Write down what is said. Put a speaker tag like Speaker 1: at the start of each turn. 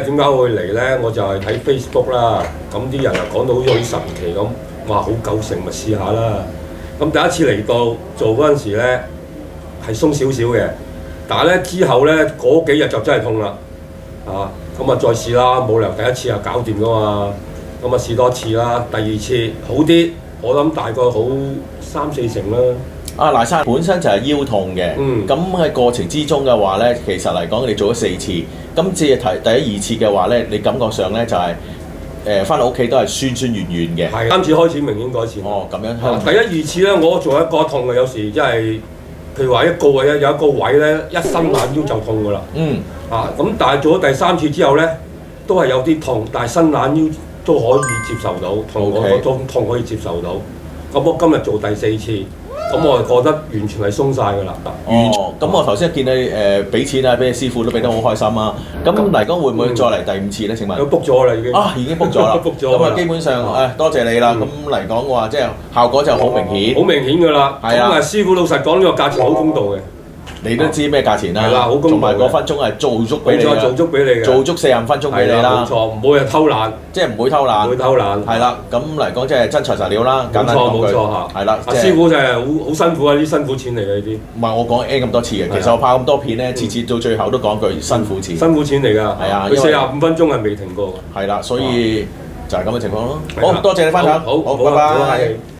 Speaker 1: 點解我會嚟咧？我就係睇 Facebook 啦，咁啲人又講到好似好神奇咁，哇好夠成咪試下啦。咁第一次嚟到做嗰陣時咧係鬆少少嘅，但係咧之後咧嗰幾日就真係痛啦，咁啊再試啦，冇理由第一次就搞掂噶嘛，咁啊試多次啦，第二次好啲，我諗大概好3-4成啦。
Speaker 2: 賴生本身就係腰痛嘅，咁喺過程之中嘅話咧，其實嚟講你做咗4次，今次第一2次嘅話咧，你感覺上咧就係翻到屋企都係酸酸軟軟嘅。
Speaker 1: 係3次開始明顯改善。
Speaker 2: 哦，咁樣。
Speaker 1: 第一2次咧，我仲有一個痛嘅，有時真係，譬如話有一個位咧，一伸懶腰就痛㗎啦。咁但係做咗第3次之後咧，都係有啲痛，但係伸懶腰都可以接受到，同我嗰種痛可以接受到。咁我今日做第4次。咁我就覺得完全係鬆晒㗎啦。
Speaker 2: 咁我頭先見你俾錢啊，俾師傅都俾得好開心啊。咁嚟講會唔會再嚟第5次咧？請問？
Speaker 1: 都 book 咗啦已經。
Speaker 2: 已經 book 咗啦。
Speaker 1: book 咗。
Speaker 2: 咁啊，基本上多謝你啦。咁嚟講嘅話，即係效果就好明顯。
Speaker 1: 好明顯㗎啦。咁啊，師傅老實講，呢個價錢好公道嘅。
Speaker 2: 你都知咩價錢啦？
Speaker 1: 係啦，好公道。
Speaker 2: 同埋嗰分鐘係做足俾你嘅。
Speaker 1: 做足俾你嘅。
Speaker 2: 做足40分鐘俾你啦。
Speaker 1: 冇錯，唔會係偷懶。
Speaker 2: 即係唔會偷懶。
Speaker 1: 唔會偷懶。
Speaker 2: 係啦，咁嚟講即係真材實料啦。簡單講句。
Speaker 1: 冇錯嚇。
Speaker 2: 係啦。
Speaker 1: 師傅就係好辛苦啊！啲辛苦錢嚟嘅呢啲。
Speaker 2: 唔係我講 N 咁多次嘅，其實我拍咁多片咧，次次到最後都講句辛苦錢。
Speaker 1: 辛苦錢嚟㗎。
Speaker 2: 係啊。
Speaker 1: 佢45分鐘係未停過。
Speaker 2: 係啦，所以就係咁嘅情況咯。好多謝你分享。
Speaker 1: 好，
Speaker 2: 拜拜。